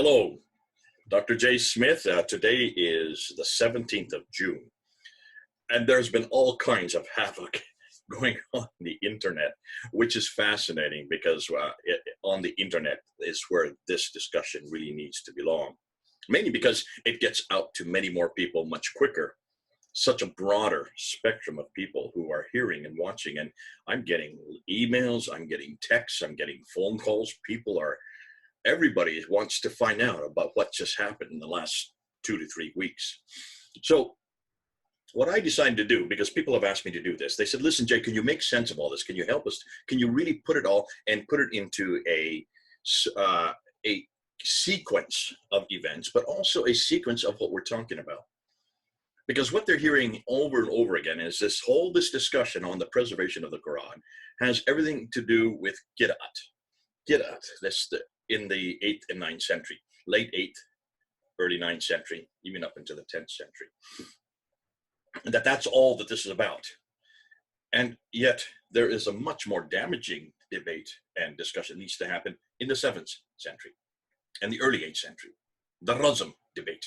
Hello, Dr. J. Smith. Today is the 17th of June, and there's been all kinds of havoc going on the internet, which is fascinating because on the internet is where this discussion really needs to belong, mainly because it gets out to many more people much quicker. Such a broader spectrum of people who are hearing and watching, and I'm getting emails, I'm getting texts, I'm getting phone calls. Everybody wants to find out about what just happened in the last 2 to 3 weeks. So what I decided to do, because people have asked me to do this, they said, listen, Jay, can you make sense of all this? Can you help us? Can you really put it all and put it into a sequence of events, but also a sequence of what we're talking about? Because what they're hearing over and over again is this discussion on the preservation of the Quran has everything to do with Qira'at. Qira'at, that's in the 8th and 9th century, late 8th, early 9th century, even up into the 10th century. And that's all that this is about. And yet there is a much more damaging debate and discussion needs to happen in the 7th century and the early 8th century, the Razm debate.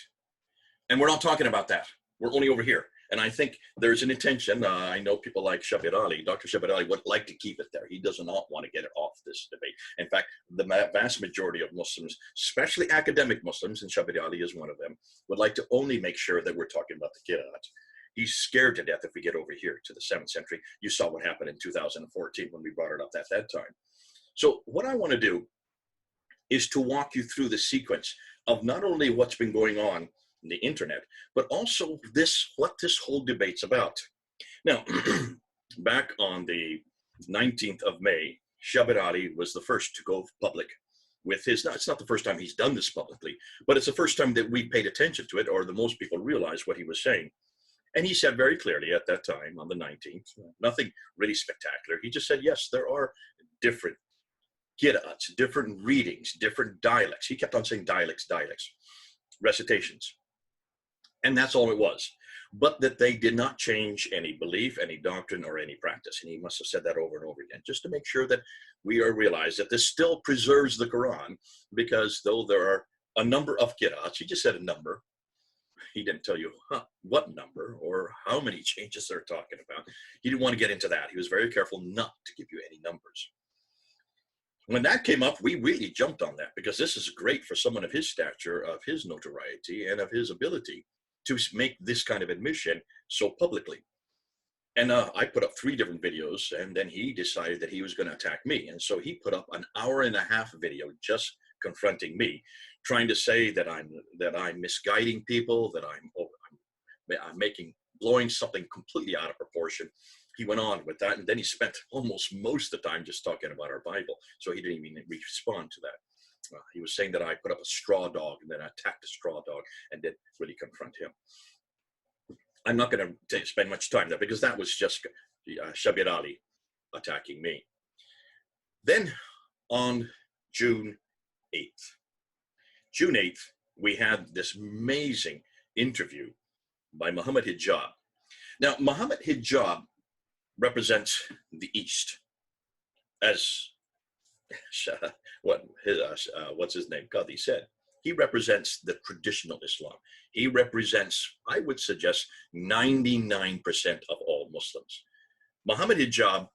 And we're not talking about that. We're only over here. And I think there's an intention. I know people like Shabir Ali. Dr. Shabir Ali would like to keep it there. He does not want to get it off this debate. In fact, the vast majority of Muslims, especially academic Muslims, and Shabir Ali is one of them, would like to only make sure that we're talking about the Qira'at. He's scared to death if we get over here to the 7th century. You saw what happened in 2014 when we brought it up at that time. So what I want to do is to walk you through the sequence of not only what's been going on in the internet, but also what this whole debate's about. Now, back on the 19th of May, Shabir Ali was the first to go public with his, it's not the first time he's done this publicly, but it's the first time that we paid attention to it, or the most people realized what he was saying. And he said very clearly at that time, on the 19th, nothing really spectacular. He just said, yes, there are different qira'ats, different readings, different dialects. He kept on saying dialects, recitations. And that's all it was. But that they did not change any belief, any doctrine, or any practice. And he must have said that over and over again, just to make sure that we realize that this still preserves the Quran, because though there are a number of qira'ats, he just said a number. He didn't tell you what number or how many changes they're talking about. He didn't want to get into that. He was very careful not to give you any numbers. When that came up, we really jumped on that, because this is great for someone of his stature, of his notoriety, and of his ability to make this kind of admission so publicly. And I put up 3 different videos, and then he decided that he was going to attack me. And so he put up an 1.5-hour video just confronting me, trying to say that I'm misguiding people, that I'm blowing something completely out of proportion. He went on with that, and then he spent almost most of the time just talking about our Bible. So he didn't even respond to that. He was saying that I put up a straw dog and then I attacked a straw dog and didn't really confront him. I'm not going to spend much time there, because that was just Shabir Ali attacking me. Then on June 8th, we had this amazing interview by Muhammad Hijab. Now, Muhammad Hijab represents the East, as what's his name? Qadi said. He represents the traditional Islam. He represents, I would suggest, 99% of all Muslims. Muhammad Hijab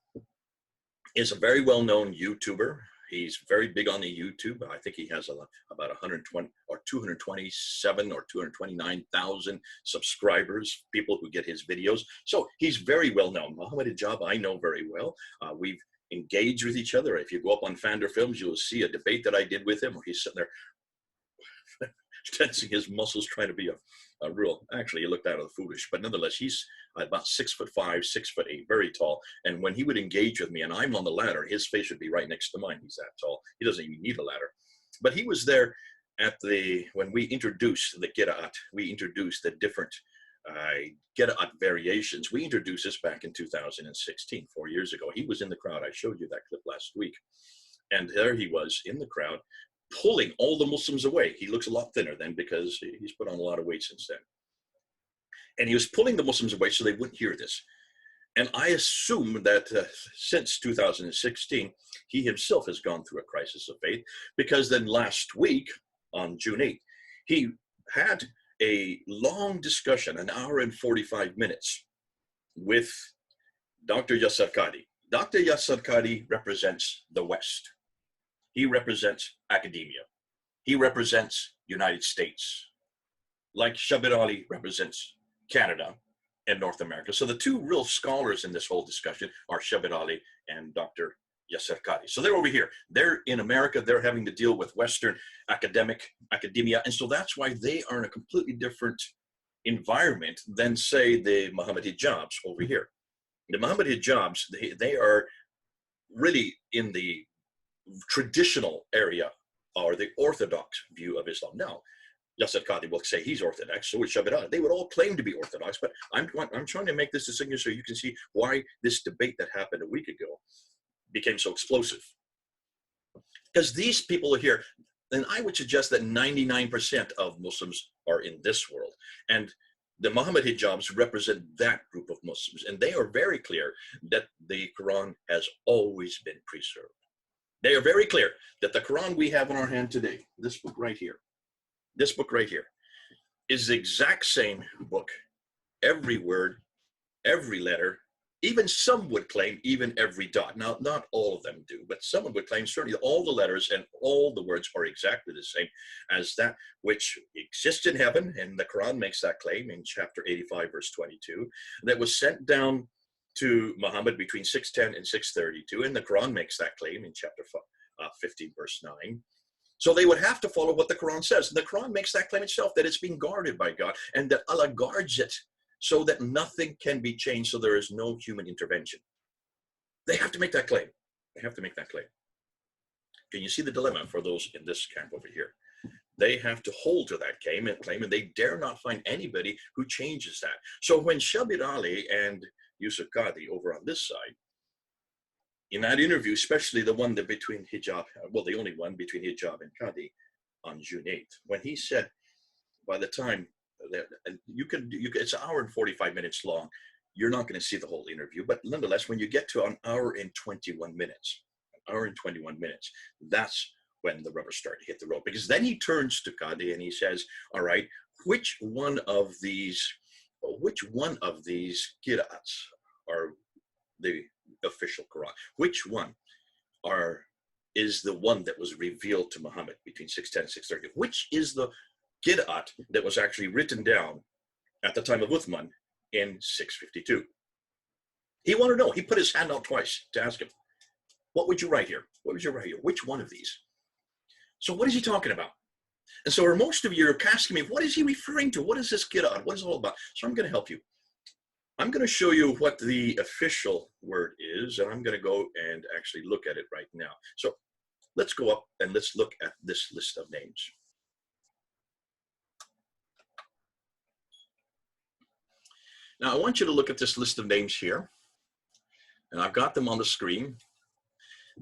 is a very well-known YouTuber. He's very big on the YouTube. I think he has about 120 or 227 or 229,000 subscribers, people who get his videos. So he's very well known. Muhammad Hijab, I know very well. We've engaged with each other. If you go up on Fander Films, you'll see a debate that I did with him, where he's sitting there tensing his muscles, trying to be a real, actually he looked out of the foolish, but nonetheless, he's about 6'5", 6'8", very tall. And when he would engage with me and I'm on the ladder, his face would be right next to mine. He's that tall. He doesn't even need a ladder. But he was there when we introduced the Qira'at, we introduced the different Qira'at variations. We introduced this back in 2016, 4 years ago. He was in the crowd. I showed you that clip last week. And there he was in the crowd, pulling all the Muslims away. He looks a lot thinner then, because he's put on a lot of weight since then. And he was pulling the Muslims away so they wouldn't hear this. And I assume that since 2016, he himself has gone through a crisis of faith, because then last week, on June 8th. He had a long discussion, an hour and 45 minutes, with Dr. Yasir Qadhi. Dr. Yasir Qadhi represents the West. He represents academia. He represents United States, like Shabir Ali represents Canada and North America. So the two real scholars in this whole discussion are Shabir Ali and Dr. Yasir Qadhi. So they're over here. They're in America. They're having to deal with Western academia. And so that's why they are in a completely different environment than, say, the Muhammad Hijabs over here. The Muhammad Hijabs, they are really in the traditional area, or the orthodox view of Islam. Now, Yasir Qadhi will say he's orthodox, so is Shabir Ali. They would all claim to be orthodox, but I'm trying to make this distinction so you can see why this debate that happened a week ago became so explosive. Because these people are here, and I would suggest that 99% of Muslims are in this world. And the Muhammad Hijabs represent that group of Muslims, and they are very clear that the Quran has always been preserved. They are very clear that the Quran we have in our hand today, this book right here, is the exact same book, every word, every letter. Even some would claim even every dot. Now, not all of them do, but someone would claim certainly all the letters and all the words are exactly the same as that which exists in heaven, and the Quran makes that claim in chapter 85, verse 22, that was sent down to Muhammad between 610 and 632, and the Quran makes that claim in chapter 15, verse 9. So they would have to follow what the Quran says. The Quran makes that claim itself, that it's being guarded by God, and that Allah guards it so that nothing can be changed, so there is no human intervention. They have to make that claim. They have to make that claim. Can you see the dilemma for those in this camp over here? They have to hold to that claim, and they dare not find anybody who changes that. So when Shabir Ali and Yusuf Qadhi over on this side, in that interview, especially the one that between Hijab, well, the only one between Hijab and Qadhi on June 8th, when he said, by the time that it's an hour and 45 minutes long, you're not going to see the whole interview, but nonetheless, when you get to an hour and 21 minutes, that's when the rubber started to hit the road, because then he turns to Qadhi and he says, all right, which one of these qira'ats are the official Quran? Which one is the one that was revealed to Muhammad between 610 and 630? Which is the qira'at that was actually written down at the time of Uthman in 652? He wanted to know. He put his hand out twice to ask him, what would you write here? What would you write here? Which one of these? So what is he talking about? And so most of you are asking me, what is he referring to? What is this qira'at? What is it all about? So I'm going to help you. I'm going to show you what the official word is, and I'm going to go and actually look at it right now. So let's go up and let's look at this list of names. Now, I want you to look at this list of names here, and I've got them on the screen.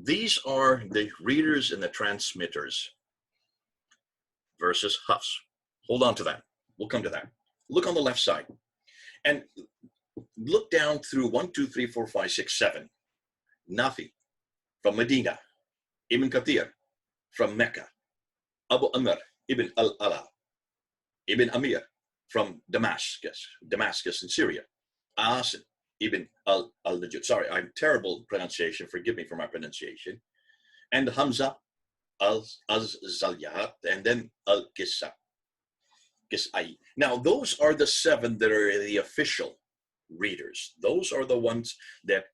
These are the readers and the transmitters versus Hafs. Hold on to that. We'll come to that. Look on the left side and look down through 1, 2, 3, 4, 5, 6, 7. Nafi from Medina, Ibn Kathir from Mecca, Abu Amr Ibn al-Ala, Ibn Amir from Damascus in Syria, Asim Ibn al-Najud. Sorry, I'm terrible pronunciation. Forgive me for my pronunciation. And Hamza al-Zalyat, and then al-Qisai. Now, those are the 7 that are the official readers. Those are the ones that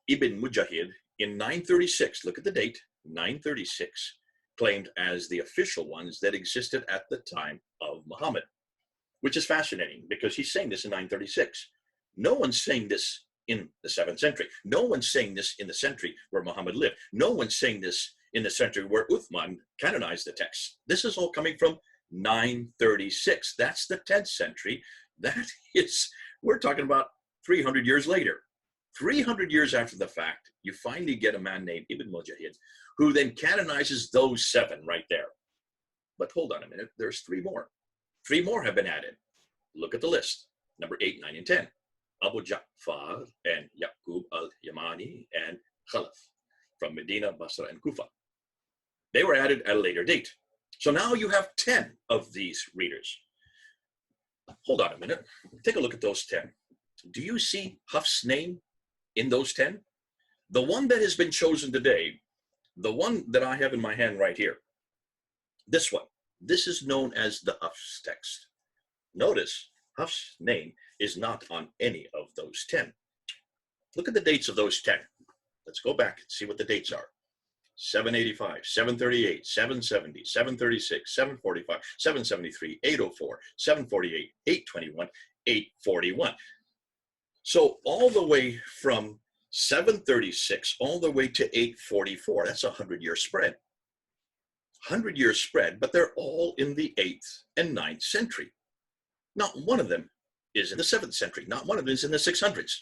Ibn Mujahid in 936, look at the date, 936, claimed as the official ones that existed at the time of Muhammad, which is fascinating because he's saying this in 936. No one's saying this in the 7th century. No one's saying this in the century where Muhammad lived. No one's saying this in the century where Uthman canonized the text. This is all coming from 936. That's the 10th century. That is, we're talking about 300 years later. 300 years after the fact, you finally get a man named Ibn Mujahid who then canonizes those 7 right there. But hold on a minute, there's 3 more. 3 more have been added. Look at the list. Number 8, 9, and 10. Abu Ja'far and Yaqub al-Yamani and Khalaf from Medina, Basra, and Kufa. They were added at a later date. So now you have 10 of these readers. Hold on a minute. Take a look at those 10. Do you see Haf's name in those 10? The one that has been chosen today, the one that I have in my hand right here, this one, this is known as the Haf's text. Notice Haf's name is not on any of those 10. Look at the dates of those 10. Let's go back and see what the dates are. 785, 738, 770, 736, 745, 773, 804, 748, 821, 841. So all the way from 736 all the way to 844, that's a 100-year spread. 100-year spread, but they're all in the 8th and 9th century. Not one of them is in the 7th century. Not one of them is in the 600s.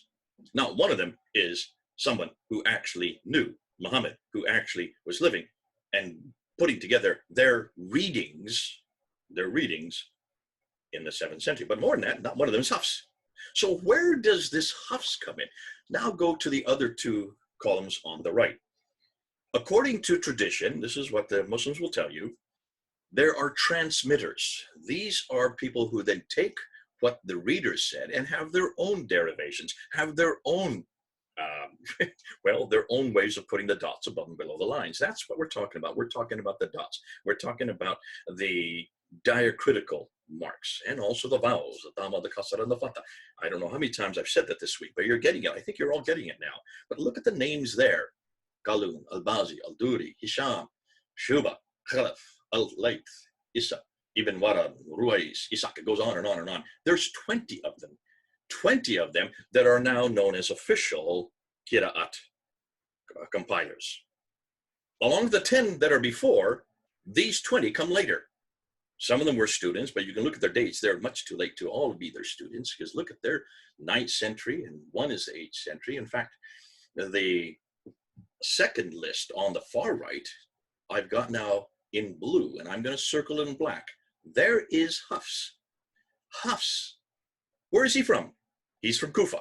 Not one of them is someone who actually knew Muhammad, who actually was living and putting together their readings in the 7th century. But more than that, not one of them is Hafs. So where does this Hafs come in? Now go to the other two columns on the right. According to tradition, this is what the Muslims will tell you, there are transmitters. These are people who then take what the readers said and have their own derivations, have their own their own ways of putting the dots above and below the lines. That's what we're talking about. We're talking about the dots. We're talking about the diacritical marks and also the vowels, the dhamma, the kasra, and the fatha. I don't know how many times I've said that this week, but you're getting it. I think you're all getting it now. But look at the names there. Qalun, Al-Bazi, Al-Duri, Hisham, Shuba, Khalaf, Al-Layth, Isa, Ibn Warad, Ruwais, Isaac. It goes on and on and on. There's 20 of them. 20 of them that are now known as official Qira'at compilers. Along the 10 that are before, these 20 come later. Some of them were students, but you can look at their dates. They're much too late to all be their students, because look at their 9th century and one is the 8th century. In fact, the second list on the far right, I've got now in blue, and I'm going to circle in black. There is Hafs. Hafs. Where is he from? He's from Kufa.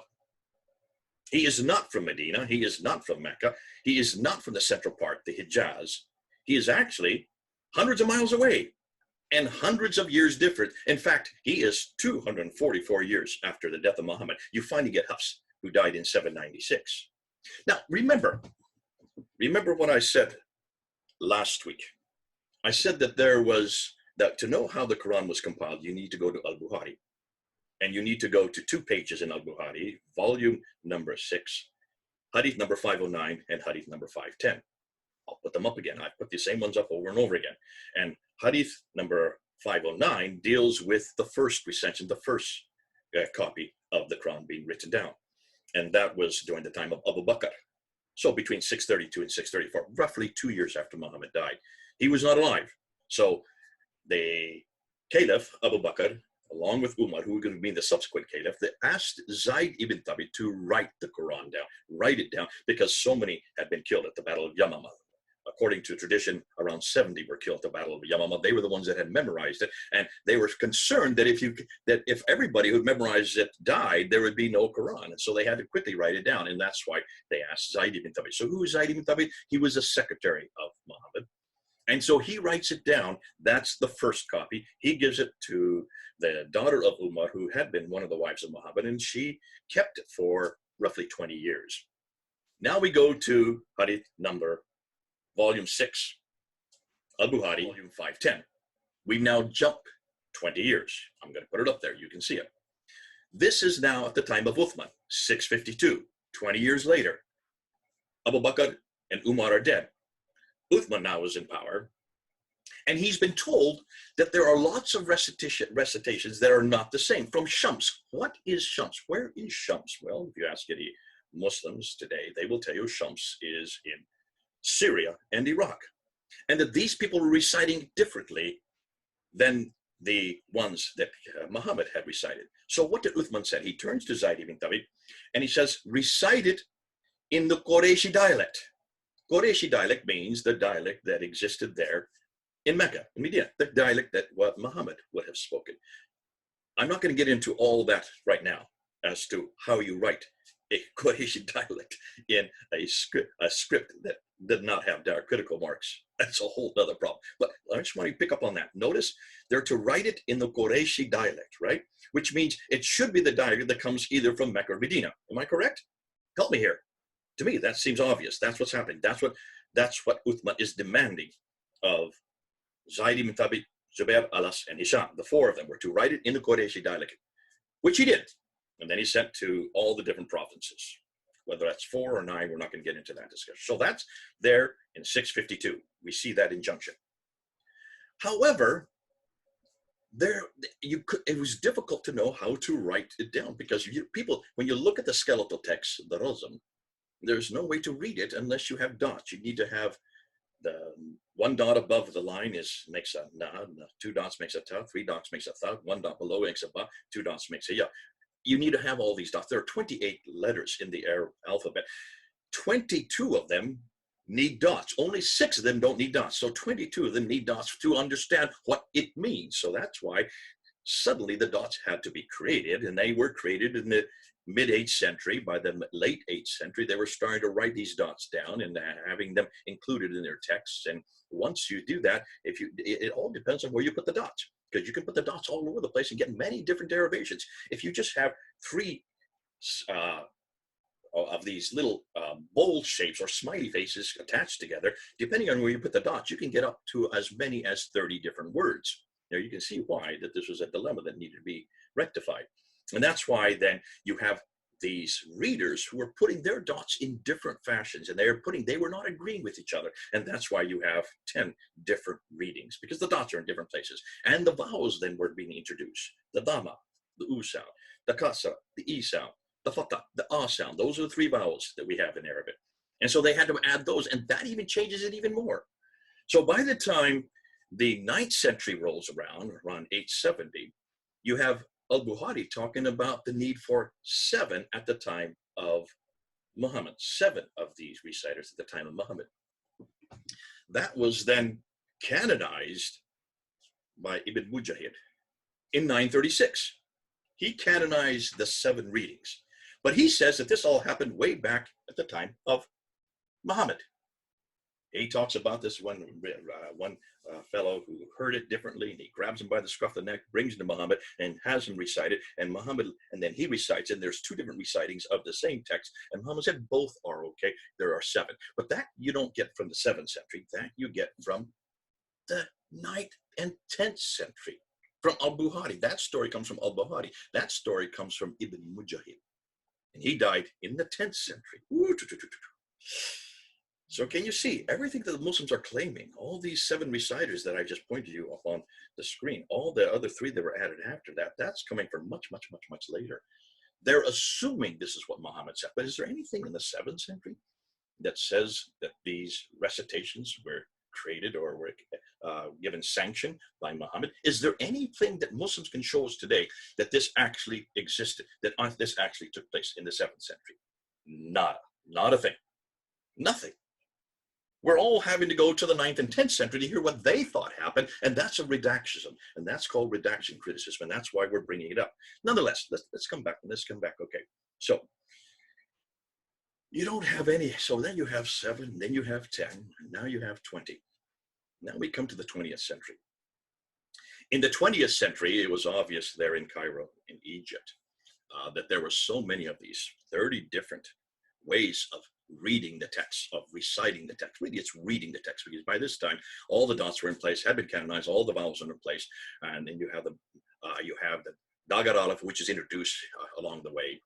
He is not from Medina. He is not from Mecca. He is not from the central part, the Hijaz. He is actually hundreds of miles away and hundreds of years different. In fact, he is 244 years after the death of Muhammad. You finally get Hafs, who died in 796. Now, remember what I said last week. I said that that to know how the Quran was compiled, you need to go to Al-Bukhari. And you need to go to 2 pages in Al-Bukhari, volume number 6, hadith number 509 and hadith number 510. I'll put them up again. I've put the same ones up over and over again. And hadith number 509 deals with the first recension, the first copy of the Quran being written down. And that was during the time of Abu Bakr. So between 632 and 634, roughly 2 years after Muhammad died. He was not alive. So the Caliph, Abu Bakr, along with Umar, who were going to be the subsequent caliph, they asked Zayd ibn Thabit to write the Quran down, write it down, because so many had been killed at the Battle of Yamama. According to tradition, around 70 were killed at the Battle of Yamama. They were the ones that had memorized it, and they were concerned that if everybody who'd memorized it died, there would be no Quran. And so they had to quickly write it down, and that's why they asked Zayd ibn Thabit. So who is Zayd ibn Thabit? He was a secretary of Muhammad. And so he writes it down. That's the first copy. He gives it to the daughter of Umar, who had been one of the wives of Muhammad, and she kept it for roughly 20 years. Now we go to hadith number, volume 6, Al-Bukhari, volume 510. We now jump 20 years. I'm going to put it up there. You can see it. This is now at the time of Uthman, 652, 20 years later. Abu Bakr and Umar are dead. Uthman now is in power, and he's been told that there are lots of recitations that are not the same. From Shams. What is Shams? Where is Shams? Well, if you ask any Muslims today, they will tell you Shams is in Syria and Iraq, and that these people were reciting differently than the ones that Muhammad had recited. So what did Uthman say? He turns to Zayd ibn Thabit, and he says, recite it in the Qurayshi dialect. Qurayshi dialect means the dialect that existed there in Mecca, in Medina, the dialect that what Muhammad would have spoken. I'm not going to get into all that right now as to how you write a Qurayshi dialect in a script that did not have diacritical marks. That's a whole other problem. But I just want you to pick up on that. Notice they're to write it in the Qureshi dialect, right? Which means it should be the dialect that comes either from Mecca or Medina. Am I correct? Help me here. To me, that seems obvious. That's what's happening. That's what Uthman is demanding of Zaid ibn Thabit, Zubair, Alas, and Hisham. The four of them were to write it in the Qureshi dialect, which he did. And then he sent to all the different provinces. Whether that's 4 or 9, we're not going to get into that discussion. So that's there in 652. We see that injunction. However, it was difficult to know how to write it down, because people, when you look at the skeletal text, the Razm, there's no way to read it unless you have dots. You need to have the one dot above the line makes a na, 2 dots makes a ta, 3 dots makes a tha, 1 dot below makes a ba, 2 dots makes a ya. You need to have all these dots. There are 28 letters in the Arab alphabet. 22 of them need dots. Only 6 of them don't need dots. So 22 of them need dots to understand what it means. So that's why suddenly the dots had to be created, and they were created in the mid-8th century. By the late 8th century, they were starting to write these dots down and having them included in their texts. And once you do that, it all depends on where you put the dots, because you can put the dots all over the place and get many different derivations. If you just have 3 of these little bowl shapes or smiley faces attached together, depending on where you put the dots, you can get up to as many as 30 different words. Now you can see why that this was a dilemma that needed to be rectified. And that's why then you have these readers who are putting their dots in different fashions, and they were not agreeing with each other. And that's why you have 10 different readings, because the dots are in different places. And the vowels then were being introduced. The dhamma, the u sound, the kasra, the e sound, the fatha, the a sound. Those are the 3 vowels that we have in Arabic. And so they had to add those, and that even changes it even more. So by the time the 9th century rolls around 870, you have al-Bukhari talking about the need for 7 at the time of Muhammad, 7 of these reciters at the time of Muhammad. That was then canonized by Ibn Mujahid in 936. He canonized the 7 readings, but he says that this all happened way back at the time of Muhammad. He talks about this one fellow who heard it differently, and he grabs him by the scruff of the neck, brings him to Muhammad, and has him recite it. And then he recites it. And there's 2 different recitings of the same text. And Muhammad said both are okay. There are 7, but that you don't get from the 7th century. That you get from the 9th and 10th century, from al-Bukhari. That story comes from al-Bukhari. That story comes from Ibn Mujahid, and he died in the 10th century. So can you see everything that the Muslims are claiming, all these 7 reciters that I just pointed you up on the screen, all the other 3 that were added after that, that's coming from much, much, much, much later. They're assuming this is what Muhammad said, but is there anything in the 7th century that says that these recitations were created or were given sanction by Muhammad? Is there anything that Muslims can show us today that this actually existed, that this actually took place in the 7th century? Nada, not a thing, nothing. We're all having to go to the 9th and 10th century to hear what they thought happened, and that's a redaction, and that's called redaction criticism, and that's why we're bringing it up. Nonetheless, let's come back. Okay, so you don't have any. So then you have 7, then you have 10, and now you have 20. Now we come to the 20th century. In the 20th century, it was obvious there in Cairo, in Egypt, that there were so many of these 30 different ways of reading the text, of reciting the text. Really, it's reading the text, because by this time, all the dots were in place, had been canonized, all the vowels are in place, and then you have the Dagar Aleph, which is introduced along the way.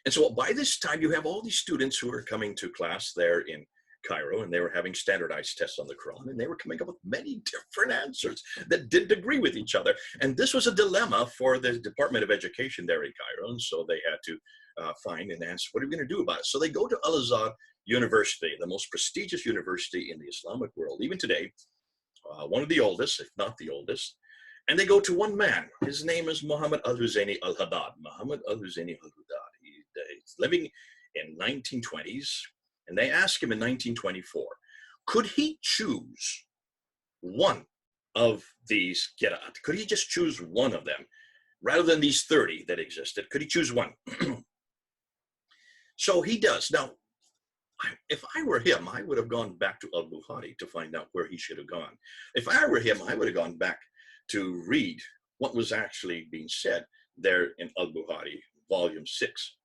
And so by this time, you have all these students who are coming to class there in Cairo, and they were having standardized tests on the Quran, and they were coming up with many different answers that didn't agree with each other. And this was a dilemma for the Department of Education there in Cairo, and so they had to find an answer. What are we going to do about it? So they go to Al-Azhar University, the most prestigious university in the Islamic world, even today, one of the oldest, if not the oldest. And they go to one man. His name is Muhammad al-Husayni al-Haddad. Muhammad al-Husayni al-Haddad. He's living in 1920s. And they asked him in 1924, could he choose one of these qira'at? Could he just choose one of them rather than these 30 that existed? Could he choose one? So he does. Now, If I were him, I would have gone back to al-Bukhari to find out where he should have gone. If I were him, I would have gone back to read what was actually being said there in al-Bukhari, volume 6,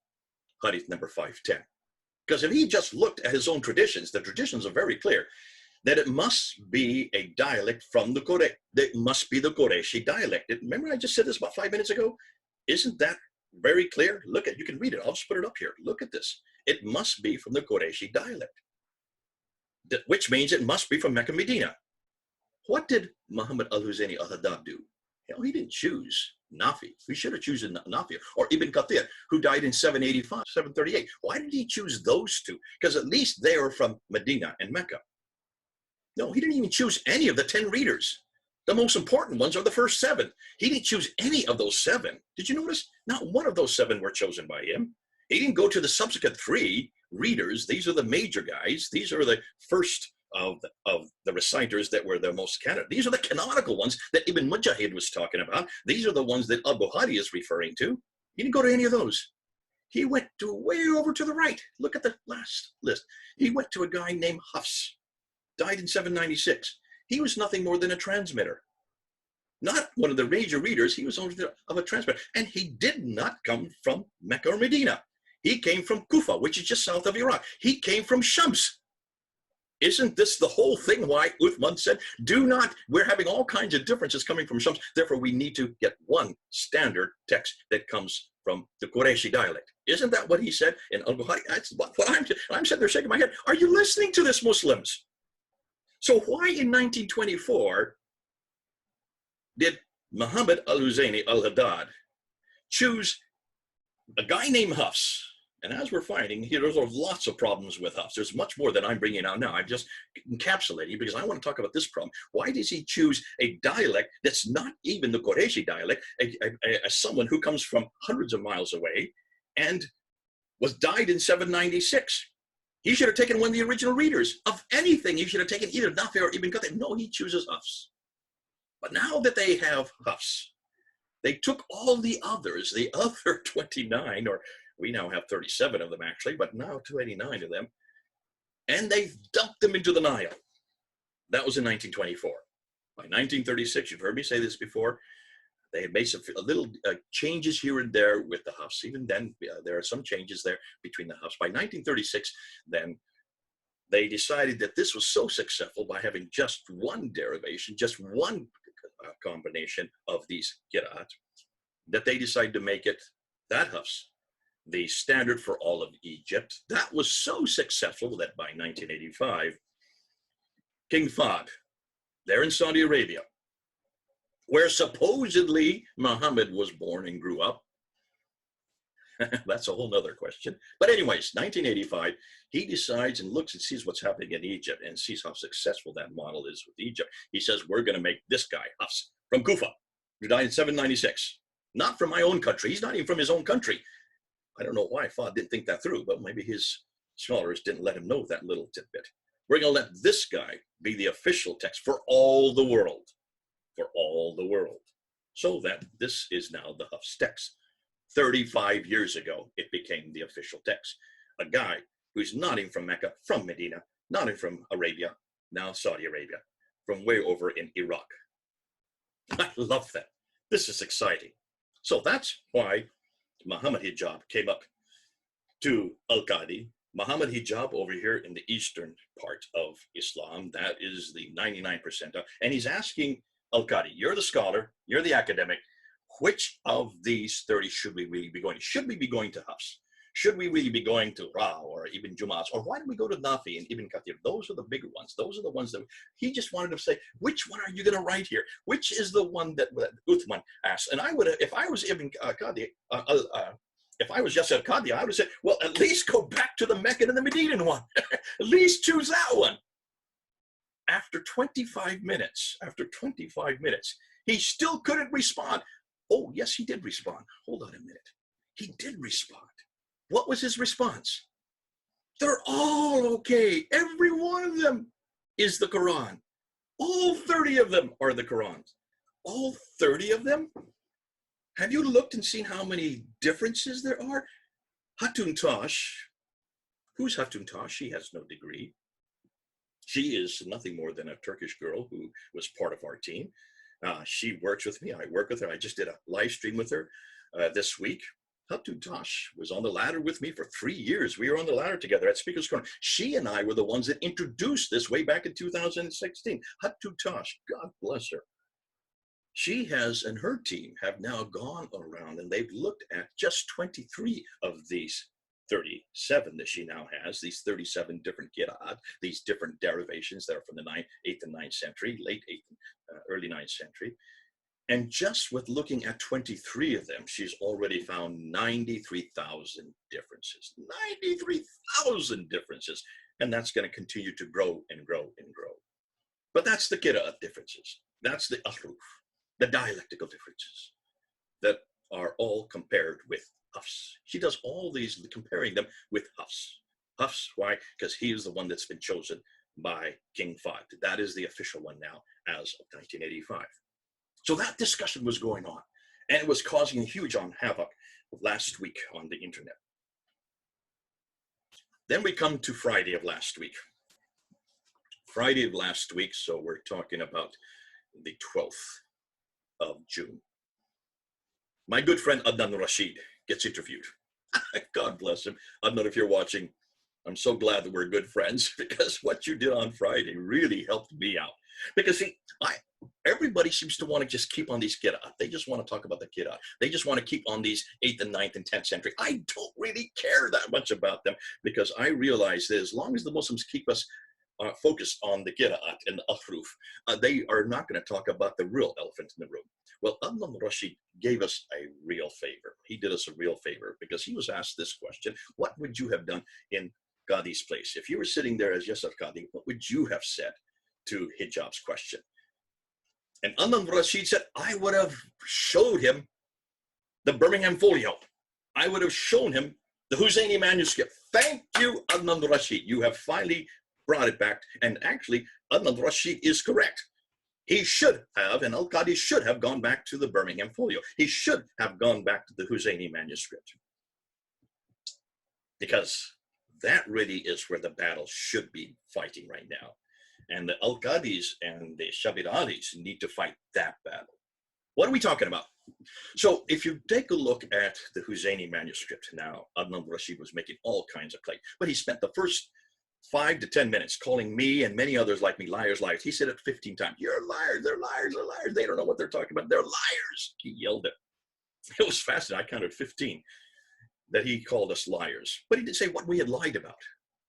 hadith number 510. Because if he just looked at his own traditions, the traditions are very clear that it must be a dialect from the Quraysh. It must be the Qurayshi dialect. Remember I just said this about 5 minutes ago? Isn't that very clear? Look at, you can read it. I'll just put it up here. Look at this. It must be from the Qurayshi dialect, which means it must be from Mecca, Medina. What did Muhammad al-Husayni al-Haddad do? He didn't choose Nafi. We should have chosen Nafi or Ibn Kathir, who died in 785, 738. Why did he choose those two? Because at least they were from Medina and Mecca. No, he didn't even choose any of the 10 readers. The most important ones are the first 7. He didn't choose any of those 7. Did you notice? Not one of those 7 were chosen by him. He didn't go to the subsequent 3 readers. These are the major guys. These are the first of the reciters that were the most canon. These are the canonical ones that Ibn Mujahid was talking about. These are the ones that al-Bukhari is referring to. He didn't go to any of those. He went to way over to the right. Look at the last list. He went to a guy named Hafs, died in 796. He was nothing more than a transmitter. Not one of the major readers. He was only of a transmitter. And he did not come from Mecca or Medina. He came from Kufa, which is just south of Iraq. He came from Shams. Isn't this the whole thing why Uthman said, do not, we're having all kinds of differences coming from Shams, therefore we need to get one standard text that comes from the Qurayshi dialect. Isn't that what he said in al-Bukhari? That's what I'm sitting there shaking my head. Are you listening to this, Muslims? So why in 1924 did Muhammad al-Husayni al-Haddad choose a guy named Hafs? And as we're finding, there's lots of problems with Hafs. There's much more than I'm bringing out now. I'm just encapsulating because I want to talk about this problem. Why does he choose a dialect that's not even the Qurayshi dialect, someone who comes from hundreds of miles away and died in 796? He should have taken one of the original readers of anything. He should have taken either Nafi or Ibn Kathir. No, he chooses Hafs. But now that they have Hafs, they took all the others, the other 29, or we now have 37 of them actually, but now 289 of them, and they dumped them into the Nile. That was in 1924. By 1936, you've heard me say this before, they had made some little changes here and there with the Hafs. Even then, there are some changes there between the Hafs. By 1936, then, they decided that this was so successful by having just one derivation, just one combination of these qira'at, that they decided to make it, that Hafs, the standard for all of Egypt. That was so successful that by 1985, King Fahd, there in Saudi Arabia, where supposedly Muhammad was born and grew up. That's a whole nother question. But anyways, 1985, he decides and looks and sees what's happening in Egypt and sees how successful that model is with Egypt. He says, we're going to make this guy, Hafs, from Kufa, who died in 796. Not from my own country. He's not even from his own country. I don't know why Fahd didn't think that through, but maybe his scholars didn't let him know that little tidbit. We're going to let this guy be the official text for all the world. For all the world. So that this is now the Hafs text. 35 years ago, it became the official text. A guy who's not even from Mecca, from Medina, not even from Arabia, now Saudi Arabia, from way over in Iraq. I love that. This is exciting. So that's why Muhammad Hijab came up to Al-Qadi. Muhammad Hijab over here in the eastern part of Islam, that is the 99%. And he's asking Al-Qadi, you're the scholar, you're the academic, which of these 30 should we really be going to? Should we be going to Hafs? Should we really be going to Ra or Ibn Jumaz? Or why don't we go to Nafi and Ibn Kathir? Those are the bigger ones. Those are the ones that he just wanted to say, which one are you going to write here? Which is the one that Uthman asked? And I would have, if I was Ibn Qadi, if I was just al-Qadi, I would have said, well, at least go back to the Meccan and the Medinan one. At least choose that one. After 25 minutes, he still couldn't respond. Oh, yes, he did respond. Hold on a minute. He did respond. What was his response? They're all okay. Every one of them is the Quran. All 30 of them are the Qurans. All 30 of them? Have you looked and seen how many differences there are? Hatun Tash, Who's Hatun Tash? She has no degree. She is nothing more than a Turkish girl who was part of our team. She works with me. I work with her. I just did a live stream with her this week. Hatun Tash was on the ladder with me for 3 years. We were on the ladder together at Speaker's Corner. She and I were the ones that introduced this way back in 2016. Hatun Tash, God bless her. She has and her team have now gone around and they've looked at just 23 of these 37 that she now has, these 37 different qira'at, these different derivations that are from the 8th and 9th century, late 8th, early 9th century. And just with looking at 23 of them, she's already found 93,000 differences. 93,000 differences. And that's going to continue to grow and grow and grow. But that's the qira'at differences. That's the ahruf, the dialectical differences that are all compared with Hafs. She does all these, comparing them with Hafs. Hafs, why? Because he is the one that's been chosen by King Fahd. That is the official one now as of 1985. So that discussion was going on, and it was causing a huge havoc last week on the internet. Then we come to Friday of last week. Friday of last week, so we're talking about the 12th of June. My good friend Adnan Rashid gets interviewed. God bless him. Adnan, if you're watching, I'm so glad that we're good friends, because what you did on Friday really helped me out. Because see, everybody seems to want to just keep on these qira'at. They just want to talk about the qira'at. They just want to keep on these 8th and 9th and 10th century. I don't really care that much about them, because I realize that as long as the Muslims keep us focused on the qira'at and the ahruf, they are not going to talk about the real elephant in the room. Well, Adnan Rashid gave us a real favor. He did us a real favor, because he was asked this question: what would you have done in Qadi's place? If you were sitting there as Yasir Qadi, what would you have said to Hijab's question? And Adnan Rashid said, I would have showed him the Birmingham Folio. I would have shown him the Husseini manuscript. Thank you, Adnan Rashid. You have finally brought it back. And actually, Adnan Rashid is correct. He should have, and Al-Qadi should have gone back to the Birmingham Folio. He should have gone back to the Husseini manuscript. Because that really is where the battle should be fighting right now. And the Al-Qadis and the Shabir Alis need to fight that battle. What are we talking about? So if you take a look at the Husseini manuscript now, Adnan Rashid was making all kinds of claims, but he spent the first 5 to 10 minutes calling me and many others like me liars, liars. He said it 15 times. You're liars, they're liars, they're liars. They don't know what they're talking about. They're liars. He yelled it. It was fascinating. I counted 15 that he called us liars. But he didn't say what we had lied about.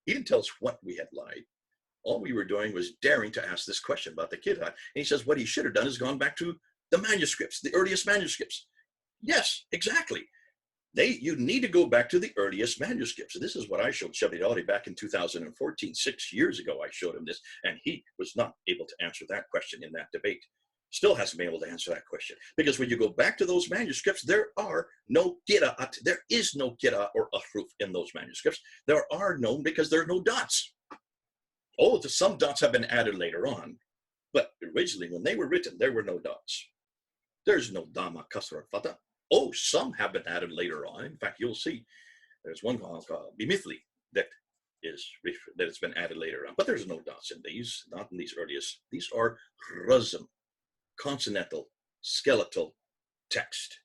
He didn't tell us what we had lied. All we were doing was daring to ask this question about the qira'at. And he says what he should have done is gone back to the manuscripts, the earliest manuscripts. Yes, exactly. You need to go back to the earliest manuscripts. This is what I showed Shabir Ali back in 2014. 6 years ago, I showed him this, and he was not able to answer that question in that debate. Still hasn't been able to answer that question. Because when you go back to those manuscripts, there are no qira'at. There is no qira'at or ahruf in those manuscripts. There are none because there are no dots. Oh, some dots have been added later on. But originally, when they were written, there were no dots. There's no dama, kasra, fatah. Oh, some have been added later on. In fact, you'll see there's one called bimithli that has been added later on. But there's no dots in these, not in these earliest. These are razm, consonantal, skeletal text.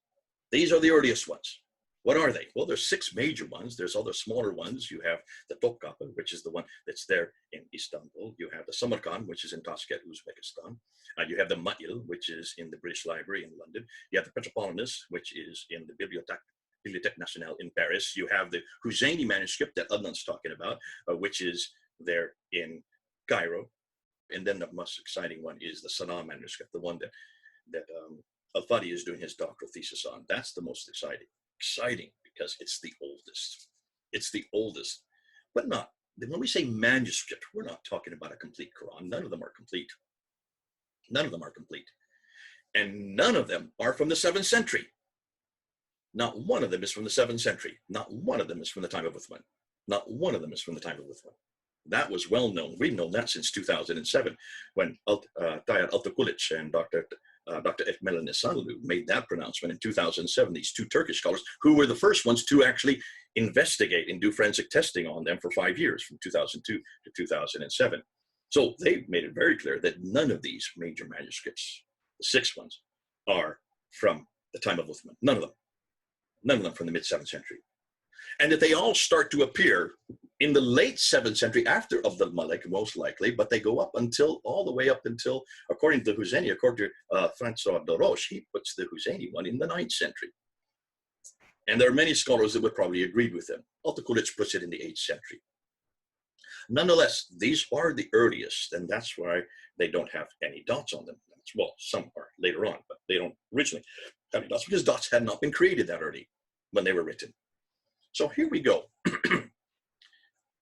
These are the earliest ones. What are they? Well, there's 6 major ones. There's other smaller ones. You have the Topkapı, which is the one that's there in Istanbul. You have the Samarkand, which is in Tashkent, Uzbekistan. You have the Ma'il, which is in the British Library in London. You have the Petropolitanus, which is in the Bibliothèque Nationale in Paris. You have the Husseini manuscript that Adnan's talking about, which is there in Cairo. And then the most exciting one is the Sanaa manuscript, the one that Al-Fadi is doing his doctoral thesis on. That's the most exciting because it's the oldest. It's the oldest, but not. When we say manuscript, we're not talking about a complete Quran. None of them are complete. None of them are complete. And none of them are from the 7th century. Not one of them is from the 7th century. Not one of them is from the time of Uthman. Not one of them is from the time of Uthman. That was well known. We've known that since 2007 when Tayyar Altıkılıç and Dr. Dr. Ekmel Nisanlu made that pronouncement in 2007, these two Turkish scholars who were the first ones to actually investigate and do forensic testing on them for 5 years, from 2002 to 2007. So they made it very clear that none of these major manuscripts, the 6 ones, are from the time of Uthman. None of them. None of them from the mid-7th century. And that they all start to appear in the late 7th century after Abd al-Malik, most likely, but they go up until, all the way up until, according to the Husseini, according to Francois de Roche, he puts the Husseini one in the 9th century. And there are many scholars that would probably agree with him. Altokulich puts it in the 8th century. Nonetheless, these are the earliest, and that's why they don't have any dots on them. Well, some are later on, but they don't originally have any dots because dots had not been created that early when they were written. So here we go.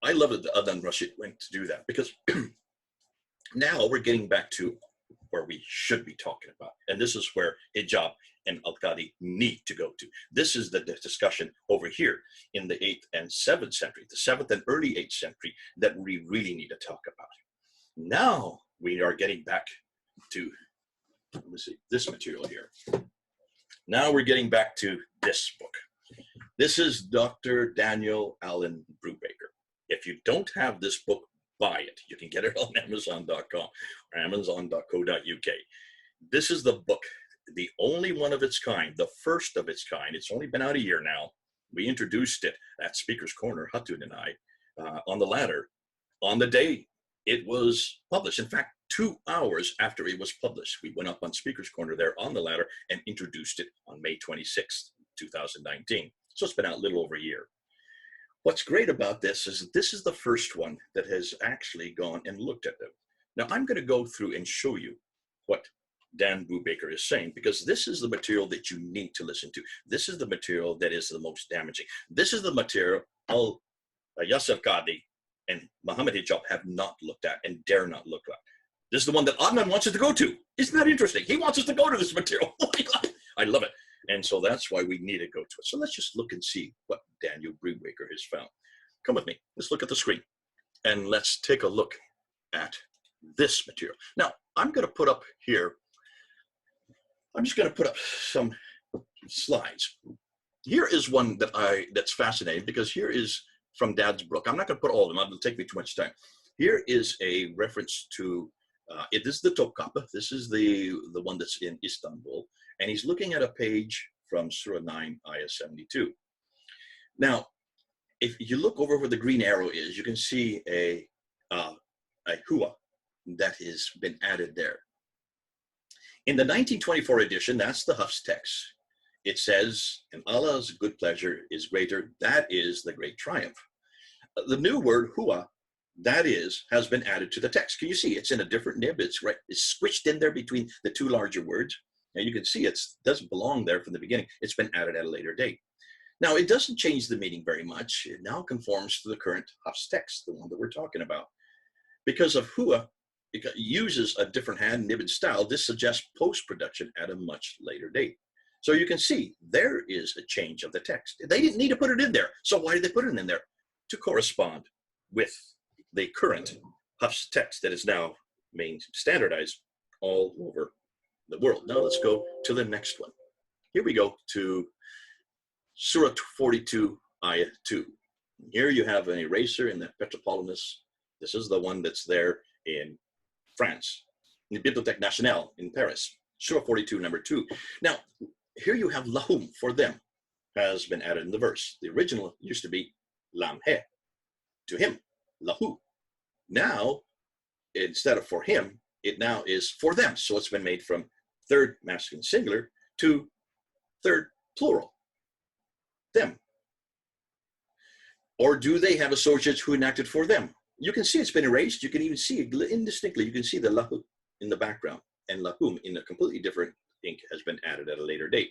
I love that Adnan Rashid went to do that, because now we're getting back to where we should be talking about. And this is where hijab and al-Qadi need to go to. This is the discussion over here in the 8th and 7th century, the 7th and early 8th century, that we really need to talk about. Now we are getting back to, let me see, this material here. Now we're getting back to this book. This is Dr. Daniel Allen Brubaker. If you don't have this book, buy it. You can get it on Amazon.com or Amazon.co.uk. This is the book, the only one of its kind, the first of its kind. It's only been out a year now. We introduced it at Speaker's Corner, Hatun and I, on the ladder, on the day it was published. In fact, 2 hours after it was published, we went up on Speaker's Corner there on the ladder and introduced it on May 26th, 2019. So it's been out a little over a year. What's great about this is this is the first one that has actually gone and looked at them. Now I'm going to go through and show you what Dan Brubaker is saying, because this is the material that you need to listen to. This is the material that is the most damaging. This is the material Yasser Qadi and Muhammad Hijab have not looked at and dare not look at. This is the one that Adnan wants us to go to. Isn't that interesting? He wants us to go to this material. I love it. And so that's why we need to go to it. So let's just look and see what Daniel Brubaker has found. Come with me. Let's look at the screen. And let's take a look at this material. Now, I'm going to put up here, I'm just going to put up some slides. Here is one that's fascinating, because here is from Dad's book. I'm not going to put all of them. It'll take me too much time. Here is a reference to, this is the Topkapi. This is the one that's in Istanbul. And he's looking at a page from Surah 9, Ayah 72. Now, if you look over where the green arrow is, you can see a hua that has been added there. In the 1924 edition, that's the Hafs text. It says, and Allah's good pleasure is greater, that is the great triumph. The new word hua, that is, has been added to the text. Can you see it's in a different nib? It's squished in there between the two larger words. Now you can see it doesn't belong there from the beginning. It's been added at a later date. Now it doesn't change the meaning very much. It now conforms to the current Hafs text, the one that we're talking about. Because of hua, it uses a different hand nib and style. This suggests post-production at a much later date. So you can see there is a change of the text. They didn't need to put it in there. So why did they put it in there? To correspond with the current Hafs text that is now being standardized all over the world. Now let's go to the next one. Here we go to Surah 42, Ayah 2. Here you have an eraser in the Petropolitanus. This is the one that's there in France, in the Bibliothèque Nationale in Paris. Surah 42, number 2. Now, here you have lahum, for them, has been added in the verse. The original used to be lam he, to him, lahu. Now, instead of for him, it now is for them. So it's been made from third masculine singular to third plural, them. Or do they have associates who enacted for them? You can see it's been erased. You can even see it indistinctly. You can see the lahu in the background, and lahum in a completely different ink has been added at a later date.